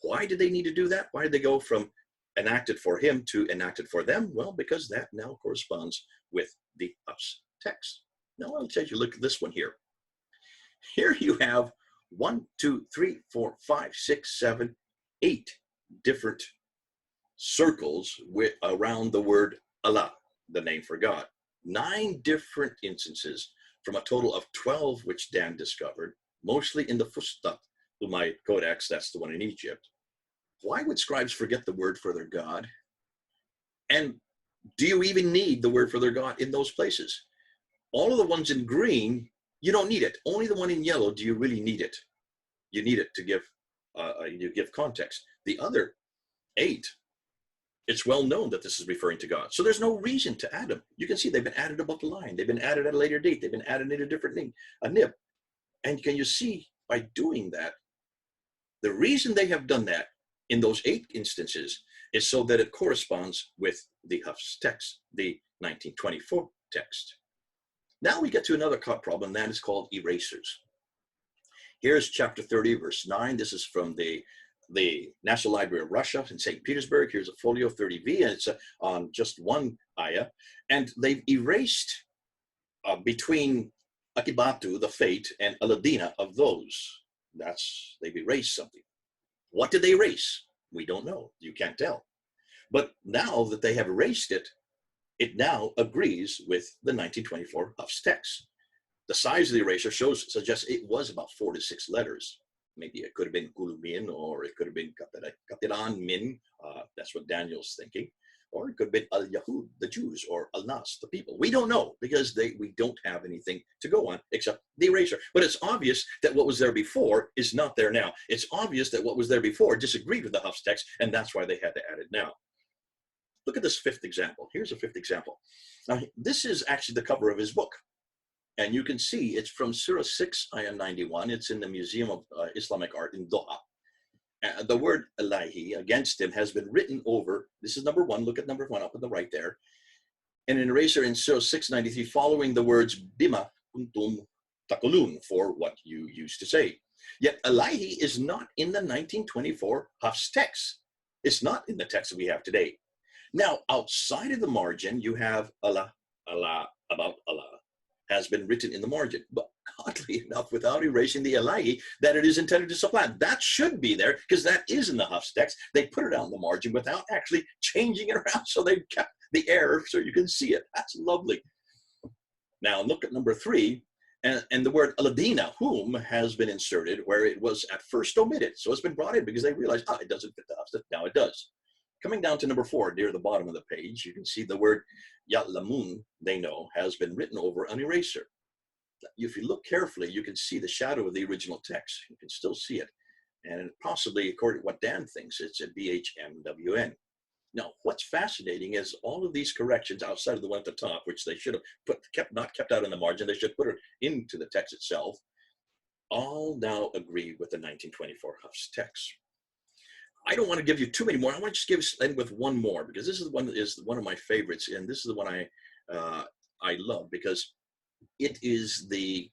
Why did they need to do that? Why did they go from enacted for him to enacted for them? Well, because that now corresponds with the Hafs text. Now I'll take you a look at this one here. Here you have 1, 2, 3, 4, 5, 6, 7, 8 different circles around the word Allah, the name for God. 9 different instances from a total of 12 which Dan discovered. mostly in the Fustat Umayyad Codex, that's the one in Egypt. Why would scribes forget the word for their God? And do you even need the word for their God in those places? All of the ones in green, you don't need it. Only the one in yellow, do you really need it? You need it to give you give context. The other 8, it's well known that this is referring to God. So there's no reason to add them. You can see they've been added above the line. They've been added at a later date. They've been added in a different name, a nib. And can you see by doing that, the reason they have done that in those 8 instances is so that it corresponds with the Hafs text, the 1924 text. Now we get to another problem, that is called erasers. Here's chapter 30, verse 9. This is from the National Library of Russia in St. Petersburg. Here's a folio 30V, and it's on just one ayah. And they've erased between Akibatu, the fate, and Aladina of those. They've erased something. What did they erase? We don't know. You can't tell. But now that they have erased it, it now agrees with the 1924 Hafs text. The size of the eraser suggests it was about 4 to 6 letters. Maybe it could have been Kulumin, or it could have been Katiran Min. That's what Daniel's thinking. Or it could have been Al-Yahud, the Jews, or Al-Nas, the people. We don't know, because we don't have anything to go on except the erasure. But it's obvious that what was there before is not there now. It's obvious that what was there before disagreed with the Hafs text, and that's why they had to add it now. Look at this 5th example. Here's a 5th example. Now, this is actually the cover of his book. And you can see it's from Surah 6, Ayah 91. It's in the Museum of Islamic Art in Doha. The word Ilahi against him has been written over. This is number 1. Look at number 1 up on the right there. And an eraser in Surah 693 following the words Bima kuntum takulun, for what you used to say. Yet Ilahi is not in the 1924 Hafs text. It's not in the text that we have today. Now, outside of the margin, you have Allah, Allah, about Allah, has been written in the margin, but oddly enough, without erasing the Ilahi that it is intended to supplant. That should be there, because that is in the Hafs text. They put it on the margin without actually changing it around, so they kept the error so you can see it. That's lovely. Now look at number 3, and the word Aladina, whom, has been inserted where it was at first omitted. So it's been brought in because they realized, it doesn't fit the Hafs text. Now it does. Coming down to number 4, near the bottom of the page, you can see the word Ya'lamun, they know, has been written over an eraser. If you look carefully, you can see the shadow of the original text. You can still see it. And possibly, according to what Dan thinks, it's a BHMWN. Now, what's fascinating is all of these corrections outside of the one at the top, which they should have not kept out in the margin, they should put it into the text itself, all now agree with the 1924 Hafs text. I don't want to give you too many more. I want to just end with one more, because this is the one that is one of my favorites, and this is the one I love, because it is the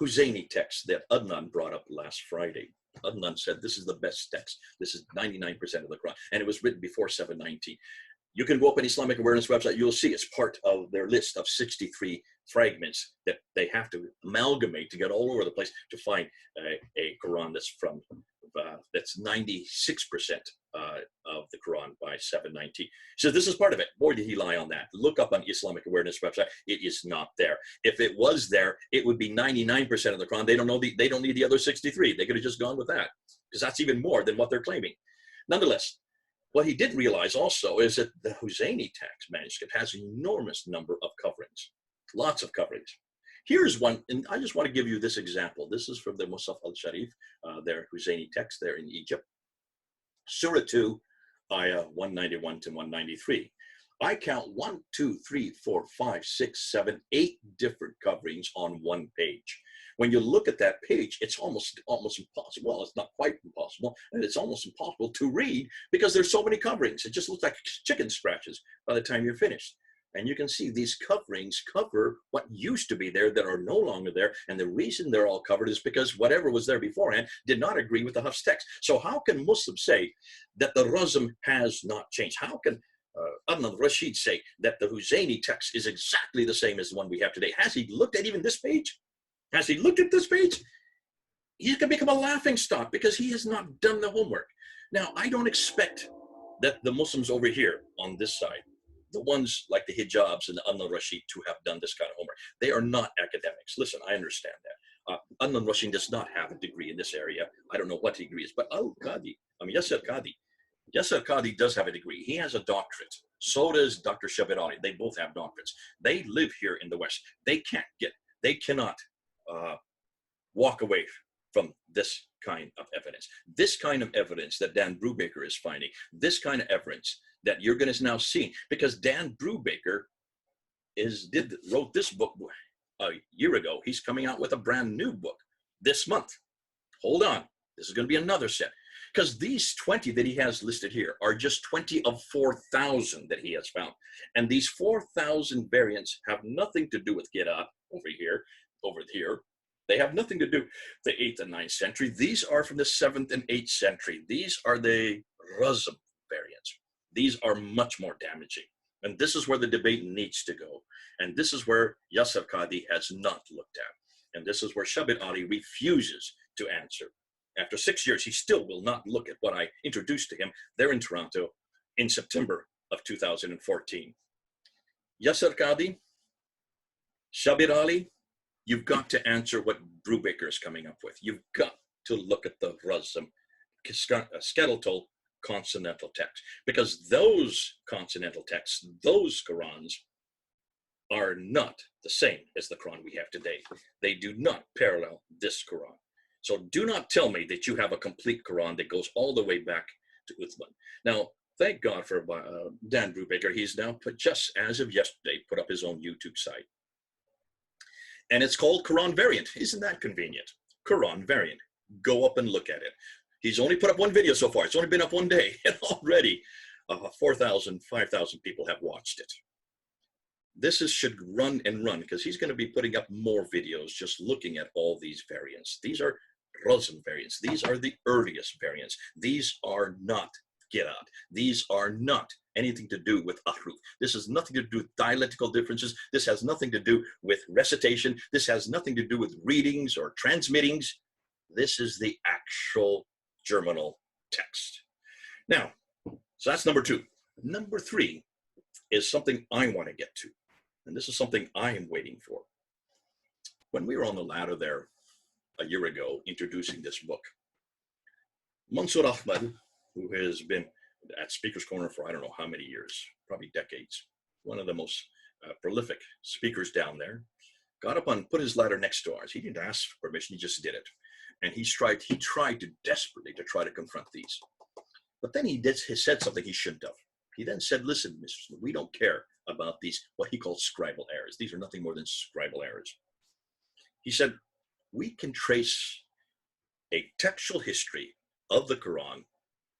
Husseini text that Adnan brought up last Friday. Adnan said this is the best text. This is 99% of the Quran, and it was written before 790. You can go up on Islamic Awareness website. You'll see it's part of their list of 63 fragments that they have to amalgamate to get all over the place to find a Quran that's from that's 96% of the Quran by 790. So this is part of it. Boy, did he lie on that. Look up on Islamic Awareness website. It is not there. If it was there, it would be 99% of the Quran. They don't need the other 63. They could have just gone with that, because that's even more than what they're claiming. Nonetheless, what he did realize also is that the Husseini text manuscript has an enormous number of coverings, lots of coverings. Here's one, and I just want to give you this example. This is from the Musaf al-Sharif, their Husseini text there in Egypt. Surah 2, Ayah 191 to 193. I count 1, 2, 3, 4, 5, 6, 7, 8 different coverings on one page. When you look at that page, it's almost impossible. Well, it's not quite impossible, and it's almost impossible to read because there's so many coverings. It just looks like chicken scratches by the time you're finished. And you can see these coverings cover what used to be there that are no longer there. And the reason they're all covered is because whatever was there beforehand did not agree with the Hafs text. So how can Muslims say that the Razm has not changed? How can Adnan Rashid say that the Husseini text is exactly the same as the one we have today? Has he looked at even this page? Has he looked at this page? He's going to become a laughing stock because he has not done the homework. Now, I don't expect that the Muslims over here on this side, the ones like the Hijabs and the Adnan Rashid, to have done this kind of homework. They are not academics. Listen, I understand that. Adnan Rushin does not have a degree in this area. I don't know what degree is, but Al-Qadi, Yasser Qadi does have a degree. He has a doctorate. So does Dr. Shabir Ali. They both have doctorates. They live here in the West. They cannot walk away from this kind of evidence. This kind of evidence that Dan Brubaker is finding, this kind of evidence that you're going to now see, because Dan Brubaker wrote this book a year ago. He's coming out with a brand new book this month. Hold on. This is going to be another set. Because these 20 that he has listed here are just 20 of 4,000 that he has found. And these 4,000 variants have nothing to do with Girat over here. They have nothing to do with the 8th and 9th century. These are from the 7th and 8th century. These are the Razm variants. These are much more damaging. And this is where the debate needs to go. And this is where Yasser Qadi has not looked at. And this is where Shabir Ali refuses to answer. After 6 years, he still will not look at what I introduced to him there in Toronto in September of 2014. Yasser Qadi, Shabir Ali, you've got to answer what Brubaker is coming up with. You've got to look at the Razm, skeletal consonantal text, because those consonantal texts, those Qurans, are not the same as the Quran we have today. They do not parallel this Quran. So do not tell me that you have a complete Quran that goes all the way back to Uthman. Now, thank God for Dan Brubaker. He's now just as of yesterday, put up his own YouTube site. And it's called Quran Variant. Isn't that convenient? Quran Variant. Go up and look at it. He's only put up one video so far. It's only been up one day, and already 4,000, 5,000 people have watched it. This should run and run, because he's going to be putting up more videos just looking at all these variants. These are Razm variants. These are the earliest variants. These are not Girat. These are not anything to do with Ahruf. This has nothing to do with dialectical differences. This has nothing to do with recitation. This has nothing to do with readings or transmittings. This is the actual germinal text. Now, so that's number 2. Number 3 is something I want to get to. And this is something I am waiting for. When we were on the ladder there a year ago, introducing this book, Mansour Ahmad, who has been at Speaker's Corner for I don't know how many years, probably decades, one of the most prolific speakers down there, got up and put his ladder next to ours. He didn't ask for permission, he just did it. And he tried to desperately to try to confront these. But then he said something he shouldn't have. He then said, listen, Mr. Smith, we don't care about these, what he called scribal errors. These are nothing more than scribal errors. He said, we can trace a textual history of the Quran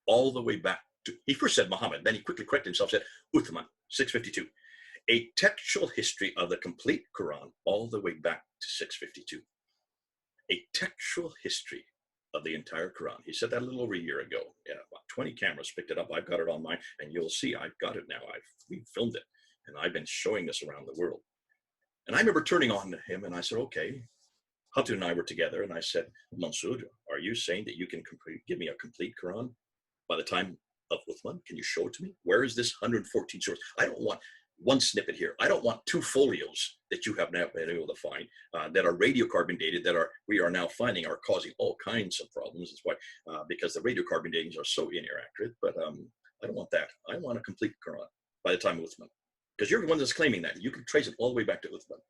all the way back to, he first said Muhammad, then he quickly corrected himself, said Uthman, 652. A textual history of the complete Quran all the way back to 652. A textual history of the entire Quran. He said that a little over a year ago. Yeah, about 20 cameras picked it up. I've got it on mine, and you'll see I've got it now. We filmed it, and I've been showing this around the world. And I remember turning on to him, and I said, okay. Hatu and I were together, and I said, Mansour, are you saying that you can give me a complete Quran by the time of Uthman? Can you show it to me? Where is this 114 surahs? I don't want one snippet here. I don't want 2 folios that you have now been able to find that are radiocarbon dated, that we are now finding are causing all kinds of problems. That's why, because the radiocarbon datings are so inaccurate. But I don't want that. I want a complete Quran by the time of Uthman, because you're the one that's claiming that. You can trace it all the way back to Uthman.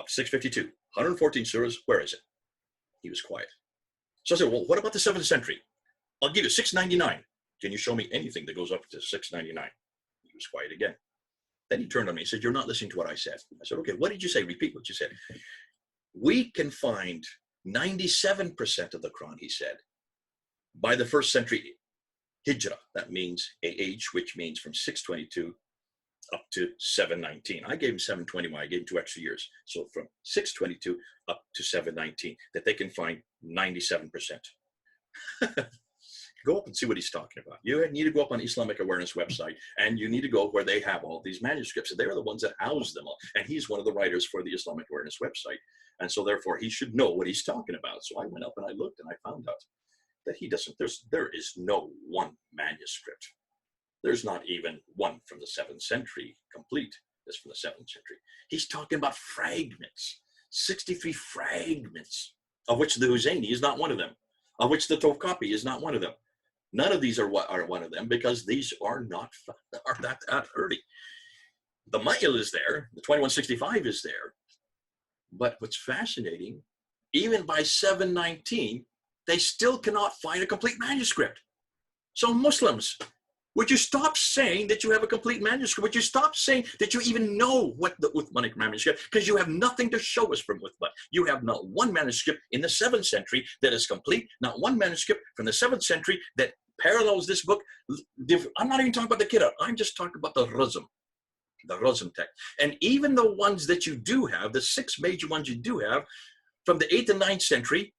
652, 114 surahs. Where is it? He was quiet. So I said, well, what about the 7th century? I'll give you 699. Can you show me anything that goes up to 699? He was quiet again. Then he turned on me and said, you're not listening to what I said. I said, okay, what did you say? Repeat what you said. We can find 97% of the Quran, he said, by the 1st century Hijrah. That means AH, which means from 622 up to 719. I gave him 721. I gave him 2 extra years. So from 622 up to 719, that they can find 97%. Go up and see what he's talking about. You need to go up on Islamic Awareness website, and you need to go where they have all these manuscripts. And they are the ones that house them all. And he's one of the writers for the Islamic Awareness website. And so therefore he should know what he's talking about. So I went up and I looked, and I found out that he doesn't, there is no one manuscript. There's not even one from the 7th century complete. That's from the 7th century. He's talking about fragments. 63 fragments, of which the Husseini is not one of them, of which the Topkapi is not one of them. None of these are one of them, because these are that early. The Ma'il is there, the 2165 is there, but what's fascinating, even by 719, they still cannot find a complete manuscript. So Muslims, would you stop saying that you have a complete manuscript? Would you stop saying that you even know what the Uthmanic manuscript, because you have nothing to show us from Uthman. You have not one manuscript in the 7th century that is complete, not one manuscript from the 7th century that parallels this book. I'm not even talking about the Kitab. I'm just talking about the Razm text. And even the ones that you do have, the 6 major ones you do have, from the 8th and 9th century,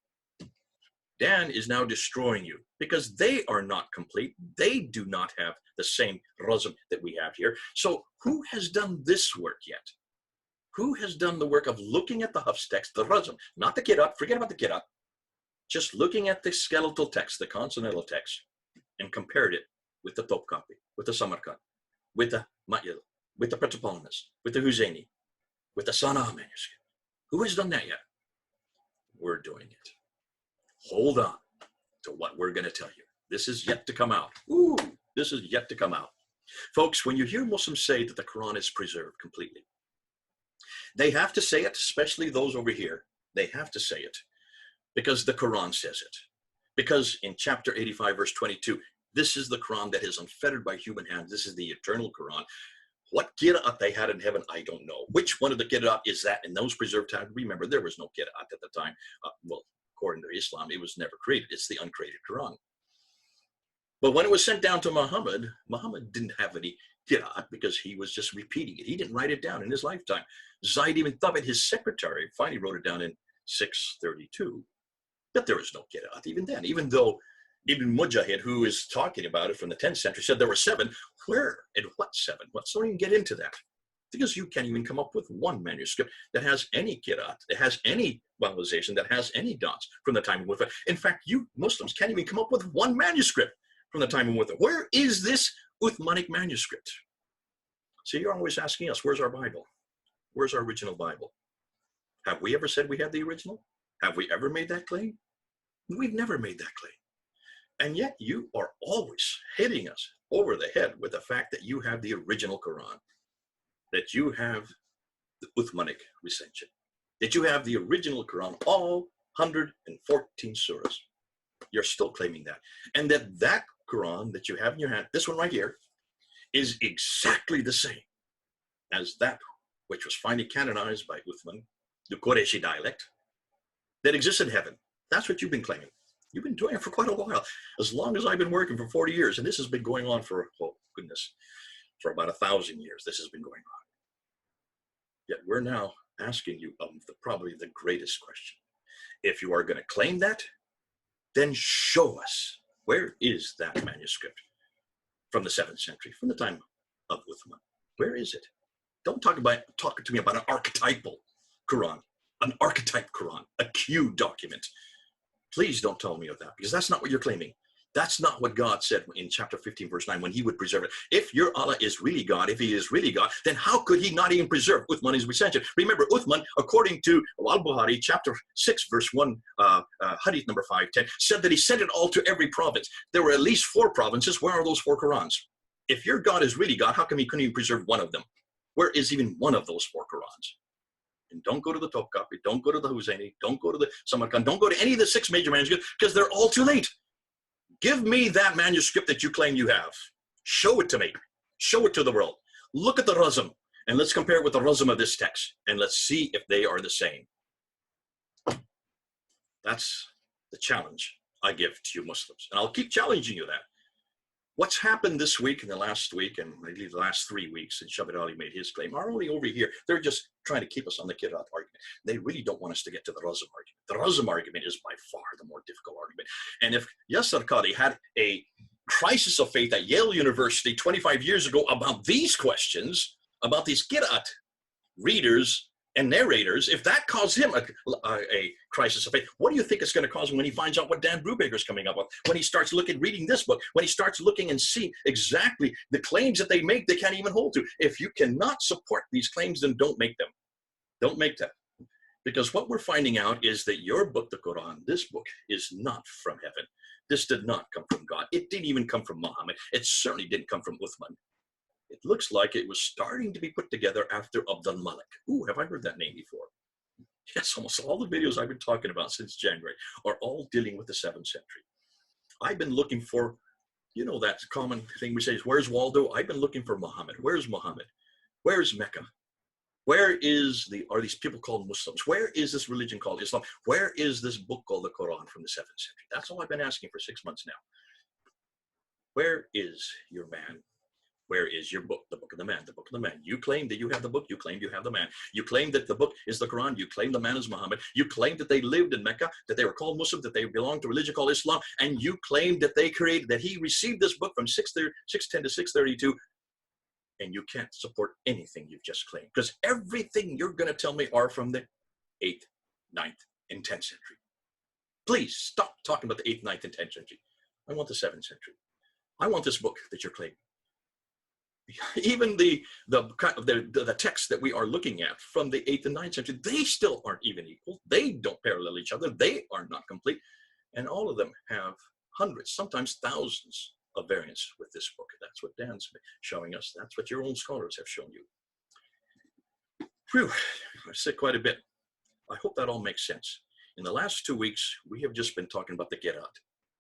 Dan is now destroying you because they are not complete. They do not have the same Razm that we have here. So who has done this work yet? Who has done the work of looking at the Hafs text, the Razm, not the Kitab, forget about the Kitab, just looking at the skeletal text, the consonantal text, and compared it with the Topkapi, with the Samarkand, with the Ma'il, with the Protopolymus, with the Husseini, with the Sana'a manuscript? Who has done that yet? We're doing it. Hold on to what we're going to tell you. This is yet to come out. Ooh, this is yet to come out. Folks, when you hear Muslims say that the Quran is preserved completely, they have to say it, especially those over here. They have to say it because the Quran says it. Because in chapter 85, verse 22, this is the Quran that is unfettered by human hands. This is the eternal Quran. What Qira'at they had in heaven, I don't know. Which one of the Qira'at is that in those preserved times? Remember, there was no Qira'at at the time. Well, according to Islam, it was never created. It's the uncreated Quran. But when it was sent down to Muhammad, Muhammad didn't have any Qira'at because he was just repeating it. He didn't write it down in his lifetime. Zayd ibn Thabit, his secretary, finally wrote it down in 632. But there was no Qira'at even then, even though Ibn Mujahid, who is talking about it from the 10th century, said there were 7. Where and what 7? Let's not even get into that. Because you can't even come up with one manuscript that has any Qira'at, that has any vowelization, that has any dots from the time of Uthman. In fact, you Muslims can't even come up with one manuscript from the time of Uthman. Where is this Uthmanic manuscript? So you're always asking us, where's our Bible? Where's our original Bible? Have we ever said we had the original? Have we ever made that claim? We've never made that claim. And yet you are always hitting us over the head with the fact that you have the original Quran, that you have the Uthmanic recension, that you have the original Quran, all 114 surahs. You're still claiming that. And that Quran that you have in your hand, this one right here, is exactly the same as that which was finally canonized by Uthman, the Qureshi dialect, that exists in heaven. That's what you've been claiming. You've been doing it for quite a while, as long as I've been working for 40 years. And this has been going on for, oh goodness, for about 1,000 years. This has been going on. Yet we're now asking you probably the greatest question. If you are going to claim that, then show us, where is that manuscript from the 7th century, from the time of Uthman? Where is it? Don't talk to me about an archetypal Quran, an archetype Quran, a Q document. Please don't tell me of that, because that's not what you're claiming. That's not what God said in chapter 15, verse 9, when he would preserve it. If your Allah is really God, if he is really God, then how could he not even preserve Uthman's recension? Remember, Uthman, according to Al-Bukhari, chapter 6, verse 1, hadith number 510, said that he sent it all to every province. There were at least 4 provinces. Where are those 4 Qurans? If your God is really God, how come he couldn't even preserve one of them? Where is even one of those 4 Qurans? And don't go to the Topkapi, don't go to the Husseini, don't go to the Samarkand, don't go to any of the 6 major manuscripts, because they're all too late. Give me that manuscript that you claim you have. Show it to me. Show it to the world. Look at the Razm, and let's compare it with the Razm of this text, and let's see if they are the same. That's the challenge I give to you Muslims. And I'll keep challenging you that. What's happened this week and the last week, and maybe the last 3 weeks since Shabbat Ali made his claim, are only over here. They're just trying to keep us on the Qira'at argument. They really don't want us to get to the Razm argument. The Razm argument is by far the more difficult argument. And if Yasser Qadhi had a crisis of faith at Yale University 25 years ago about these questions, about these Qira'at readers and narrators, if that caused him a crisis of faith, what do you think it's going to cause him when he finds out what Dan Brubaker is coming up with? When he starts reading this book, when he starts looking and see exactly the claims that they make, they can't even hold to. If you cannot support these claims, then don't make them. Don't make them. Because what we're finding out is that your book, the Quran, this book is not from heaven. This did not come from God. It didn't even come from Muhammad. It certainly didn't come from Uthman. It looks like it was starting to be put together after Abdul Malik. Ooh, have I heard that name before? Yes, almost all the videos I've been talking about since January are all dealing with the 7th century. I've been looking for, you know, that common thing we say is, where's Waldo? I've been looking for Muhammad. Where's Muhammad? Where's Mecca? Where are these people called Muslims? Where is this religion called Islam? Where is this book called the Quran from the 7th century? That's all I've been asking for 6 months now. Where is your man? Where is your book? The book of the man, the book of the man. You claim that you have the book. You claim you have the man. You claim that the book is the Quran. You claim the man is Muhammad. You claim that they lived in Mecca, that they were called Muslim, that they belonged to a religion called Islam. And you claim that that he received this book from 610 to 632. And you can't support anything you've just claimed, because everything you're going to tell me are from the 8th, 9th, and 10th century. Please stop talking about the 8th, 9th, and 10th century. I want the 7th century. I want this book that you're claiming. Even the text that we are looking at from the 8th and 9th century, they still aren't even equal. They don't parallel each other. They are not complete. And all of them have hundreds, sometimes thousands of variants with this book. That's what Dan's showing us. That's what your own scholars have shown you. Whew, I've said quite a bit. I hope that all makes sense. In the last 2 weeks, we have just been talking about the Gerat.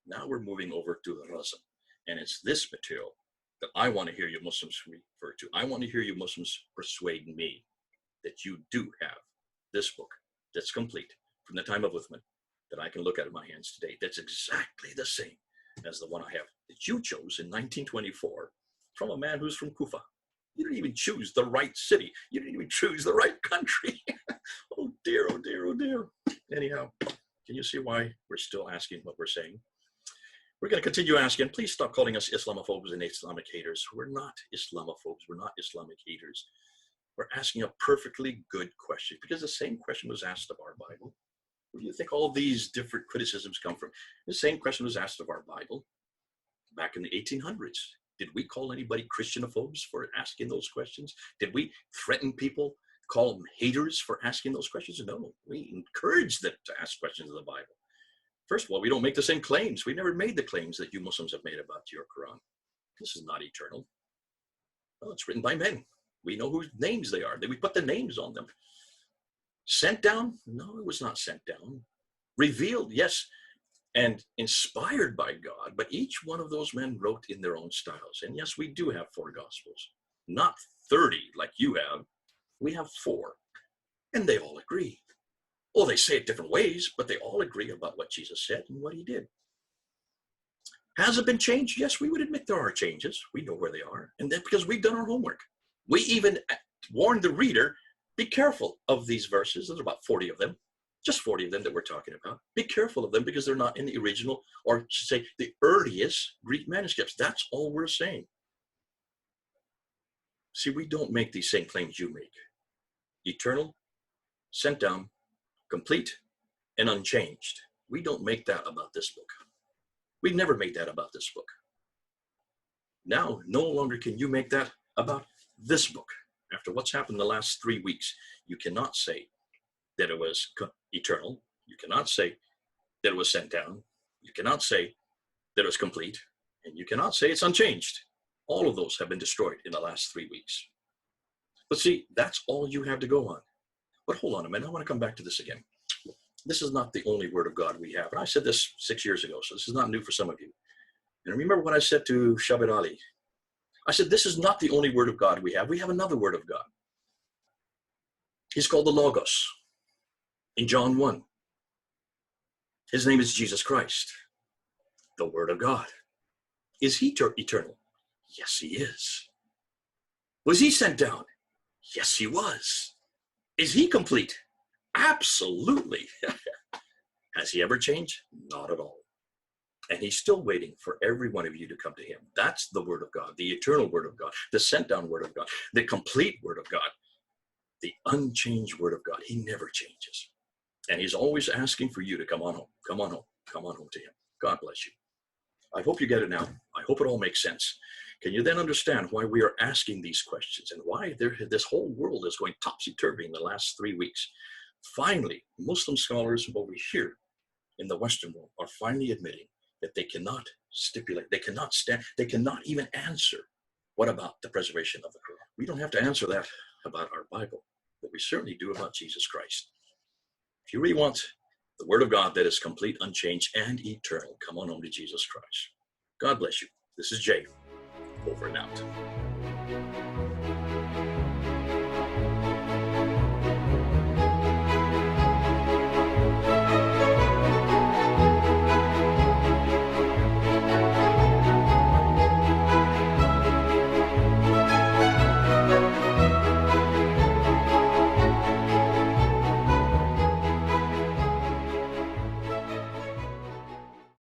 Now we're moving over to the Razm. And it's this material that I want to hear you Muslims refer to. I want to hear you Muslims persuade me that you do have this book that's complete from the time of Uthman, that I can look at in my hands today. That's exactly the same as the one I have that you chose in 1924 from a man who's from Kufa. You didn't even choose the right city. You didn't even choose the right country. Oh dear, oh dear, oh dear. Anyhow, can you see why we're still asking what we're saying? We're going to continue asking. Please stop calling us Islamophobes and Islamic haters. We're not Islamophobes. We're not Islamic haters. We're asking a perfectly good question, because the same question was asked of our Bible. Where do you think all these different criticisms come from? The same question was asked of our Bible back in the 1800s. Did we call anybody Christianophobes for asking those questions? Did we threaten people, call them haters for asking those questions? No, we encourage them to ask questions of the Bible. First of all, we don't make the same claims. We never made the claims that you Muslims have made about your Quran. This is not eternal. Well, it's written by men. We know whose names they are. We put the names on them. Sent down? No, it was not sent down. Revealed, yes, and inspired by God, but each one of those men wrote in their own styles. And yes, we do have 4 Gospels, not 30 like you have. We have 4, and they all agree. Oh, they say it different ways, but they all agree about what Jesus said and what he did. Has it been changed? Yes, we would admit there are changes. We know where they are, and that's because we've done our homework. We even warned the reader, be careful of these verses. There's about 40 of them, just 40 of them that we're talking about. Be careful of them because they're not in the original, or should say the earliest Greek manuscripts. That's all we're saying. See, we don't make these same claims you make. Eternal, sent down, complete, and unchanged. We don't make that about this book. We never made that about this book. Now, no longer can you make that about this book. After what's happened the last 3 weeks, you cannot say that it was eternal. You cannot say that it was sent down. You cannot say that it was complete. And you cannot say it's unchanged. All of those have been destroyed in the last 3 weeks. But see, that's all you have to go on. But hold on a minute, I want to come back to this again. This is not the only word of God we have. And I said this 6 years ago, so this is not new for some of you. And remember what I said to Shabbat Ali. I said, this is not the only word of God we have. We have another word of God. He's called the Logos in John 1. His name is Jesus Christ, the Word of God. Is he eternal? Yes, he is. Was he sent down? Yes, he was. Is he complete? Absolutely. Has he ever changed? Not at all. And he's still waiting for every one of you to come to him. That's the Word of God, the eternal Word of God, the sent down Word of God, the complete Word of God, the unchanged Word of God. He never changes. And he's always asking for you to come on home, come on home, come on home to him. God bless you. I hope you get it now. I hope it all makes sense. Can you then understand why we are asking these questions and why this whole world is going topsy-turvy in the last 3 weeks? Finally, Muslim scholars over here in the Western world are finally admitting that they cannot stipulate, they cannot even answer, what about the preservation of the Quran? We don't have to answer that about our Bible, but we certainly do about Jesus Christ. If you really want the Word of God that is complete, unchanged, and eternal, come on home to Jesus Christ. God bless you. This is Jay, over and out.